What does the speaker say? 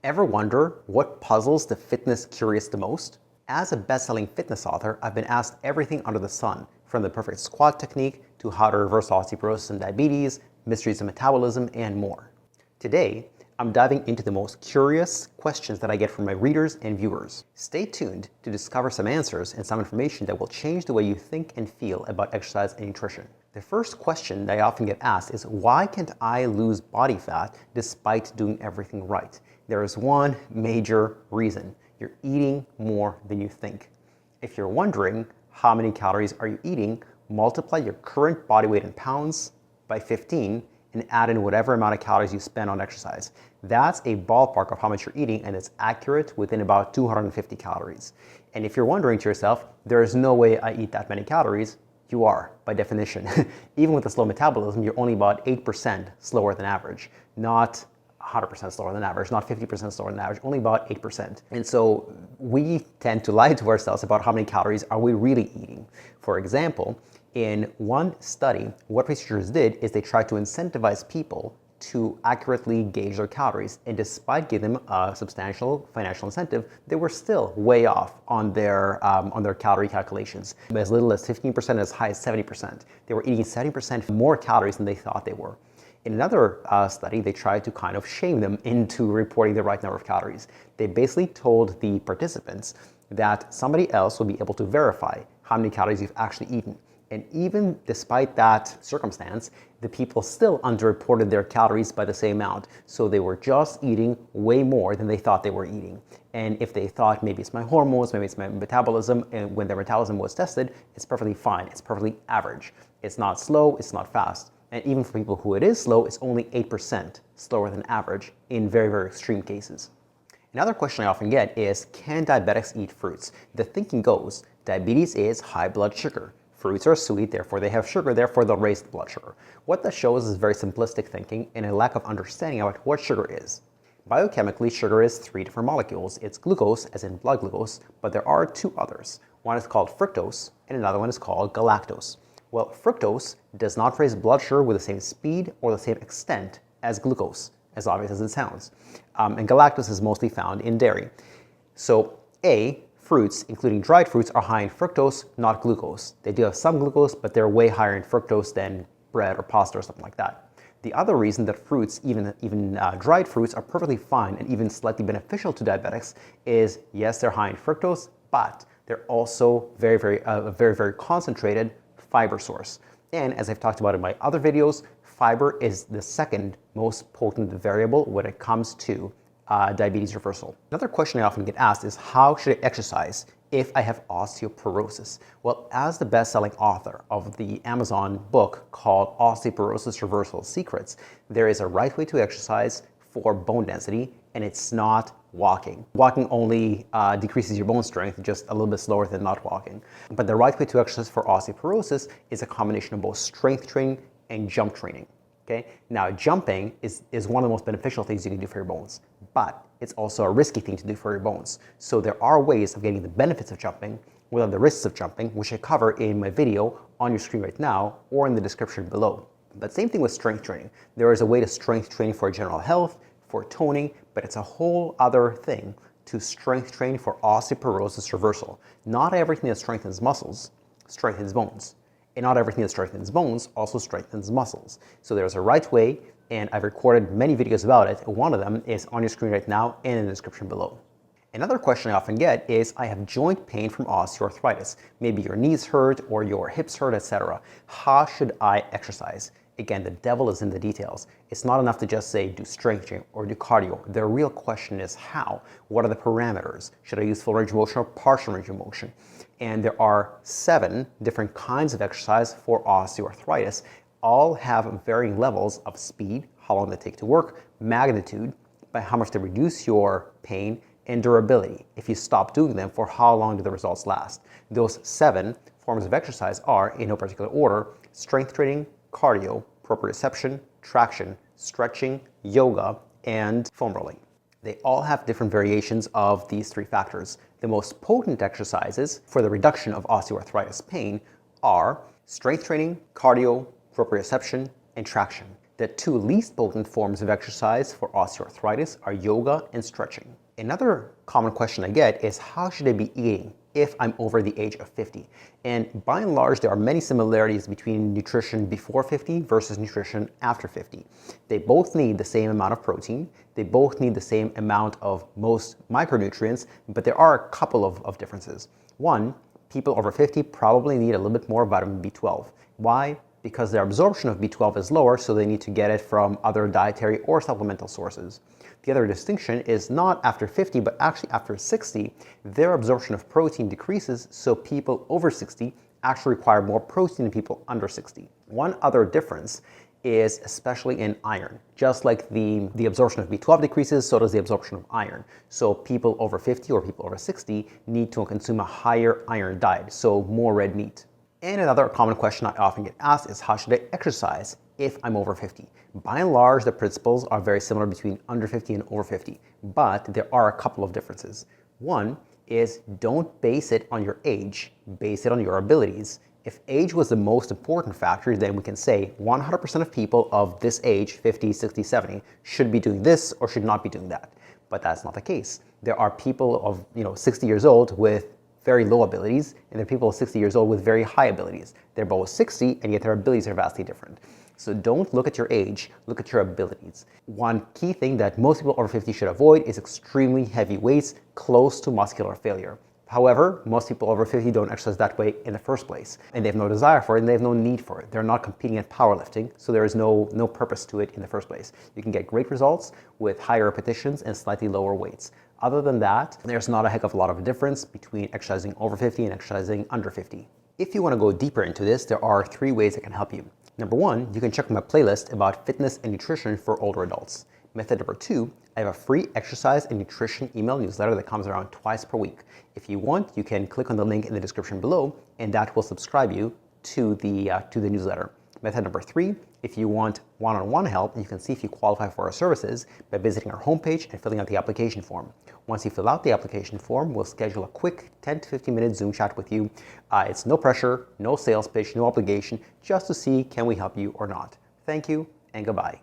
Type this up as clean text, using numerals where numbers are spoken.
Ever wonder what puzzles the fitness curious the most? As a best-selling fitness author, I've been asked everything under the sun, from the perfect squat technique to how to reverse osteoporosis and diabetes, mysteries of metabolism, and more. Today, I'm diving into the most curious questions that I get from my readers and viewers. Stay tuned to discover some answers and some information that will change the way you think and feel about exercise and nutrition. The first question that I often get asked is, why can't I lose body fat despite doing everything right? There is one major reason. You're eating more than you think. If you're wondering how many calories are you eating, multiply your current body weight in pounds by 15 and add in whatever amount of calories you spend on exercise. That's a ballpark of how much you're eating, and it's accurate within about 250 calories. And if you're wondering to yourself, there is no way I eat that many calories, you are, by definition. Even with a slow metabolism, you're only about 8% slower than average, not 100% slower than average, not 50% slower than average, only about 8%. And so we tend to lie to ourselves about how many calories are we really eating. For example, in one study, what researchers did is they tried to incentivize people to accurately gauge their calories. And despite giving them a substantial financial incentive, they were still way off on their calorie calculations. As little as 15%, as high as 70%. They were eating 70% more calories than they thought they were. In another study, they tried to kind of shame them into reporting the right number of calories. They basically told the participants that somebody else will be able to verify how many calories you've actually eaten. And even despite that circumstance, the people still underreported their calories by the same amount. So they were just eating way more than they thought they were eating. And if they thought maybe it's my hormones, maybe it's my metabolism, and when their metabolism was tested, it's perfectly fine. It's perfectly average. It's not slow, it's not fast. And even for people who it is slow, it's only 8% slower than average in very, very extreme cases. Another question I often get is, can diabetics eat fruits? The thinking goes, diabetes is high blood sugar. Fruits are sweet, therefore they have sugar, therefore they'll raise the blood sugar. What that shows is very simplistic thinking and a lack of understanding about what sugar is. Biochemically, sugar is 3 different molecules. It's glucose, as in blood glucose, but there are 2 others. One is called fructose, and another one is called galactose. Well, fructose does not raise blood sugar with the same speed or the same extent as glucose, as obvious as it sounds. And galactose is mostly found in dairy. So fruits, including dried fruits, are high in fructose, not glucose. They do have some glucose, but they're way higher in fructose than bread or pasta or something like that. The other reason that fruits, even dried fruits, are perfectly fine and even slightly beneficial to diabetics is, yes, they're high in fructose, but they're also very concentrated fiber source. And as I've talked about in my other videos, fiber is the second most potent variable when it comes to diabetes reversal. Another question I often get asked is, how should I exercise if I have osteoporosis? Well, as the best-selling author of the Amazon book called Osteoporosis Reversal Secrets, there is a right way to exercise for bone density, and it's not walking. Walking only decreases your bone strength just a little bit slower than not walking. But the right way to exercise for osteoporosis is a combination of both strength training and jump training. Okay? Now, jumping is one of the most beneficial things you can do for your bones, but it's also a risky thing to do for your bones. So there are ways of getting the benefits of jumping without the risks of jumping, which I cover in my video on your screen right now or in the description below. But same thing with strength training. There is a way to strength train for general health, for toning, but it's a whole other thing to strength train for osteoporosis reversal. Not everything that strengthens muscles strengthens bones. And not everything that strengthens bones also strengthens muscles. So there's a right way, and I've recorded many videos about it. One of them is on your screen right now and in the description below. Another question I often get is, I have joint pain from osteoarthritis. Maybe your knees hurt or your hips hurt, etc. How should I exercise? Again, the devil is in the details. It's not enough to just say do strength training or do cardio. The real question is how. What are the parameters? Should I use full range of motion or partial range of motion? And there are 7 different kinds of exercise for osteoarthritis. All have varying levels of speed, how long they take to work, magnitude, by how much they reduce your pain, and durability. If you stop doing them, for how long do the results last? Those 7 forms of exercise are, in no particular order, strength training, cardio, proprioception, traction, stretching, yoga, and foam rolling. They all have different variations of these 3 factors. The most potent exercises for the reduction of osteoarthritis pain are strength training, cardio, proprioception, and traction. The two least potent forms of exercise for osteoarthritis are yoga and stretching. Another common question I get is how should I be eating if I'm over the age of 50? And by and large, there are many similarities between nutrition before 50 versus nutrition after 50. They both need the same amount of protein. They both need the same amount of most micronutrients, but there are a couple of differences. One, people over 50 probably need a little bit more vitamin B12. Why? Because their absorption of B12 is lower, so they need to get it from other dietary or supplemental sources. The other distinction is not after 50, but actually after 60, their absorption of protein decreases, so people over 60 actually require more protein than people under 60. One other difference is especially in iron. Just like the absorption of B12 decreases, so does the absorption of iron. So people over 50 or people over 60 need to consume a higher iron diet, so more red meat. And another common question I often get asked is how should I exercise if I'm over 50? By and large, the principles are very similar between under 50 and over 50, but there are a couple of differences. One is don't base it on your age, base it on your abilities. If age was the most important factor, then we can say 100% of people of this age, 50, 60, 70, should be doing this or should not be doing that. But that's not the case. There are people of 60 years old with very low abilities, and there are people 60 years old with very high abilities. They're both 60, and yet their abilities are vastly different. So don't look at your age, look at your abilities. One key thing that most people over 50 should avoid is extremely heavy weights close to muscular failure. However, most people over 50 don't exercise that way in the first place, and they have no desire for it, and they have no need for it. They're not competing at powerlifting, so there is no purpose to it in the first place. You can get great results with higher repetitions and slightly lower weights. Other than that, there's not a heck of a lot of a difference between exercising over 50 and exercising under 50. If you want to go deeper into this, there are 3 ways that can help you. Number 1, you can check my playlist about fitness and nutrition for older adults. Method number 2, I have a free exercise and nutrition email newsletter that comes around twice per week. If you want, you can click on the link in the description below, and that will subscribe you to the newsletter. Method number 3, if you want one-on-one help, you can see if you qualify for our services by visiting our homepage and filling out the application form. Once you fill out the application form, we'll schedule a quick 10 to 15 minute Zoom chat with you. It's no pressure, no sales pitch, no obligation, just to see can we help you or not. Thank you and goodbye.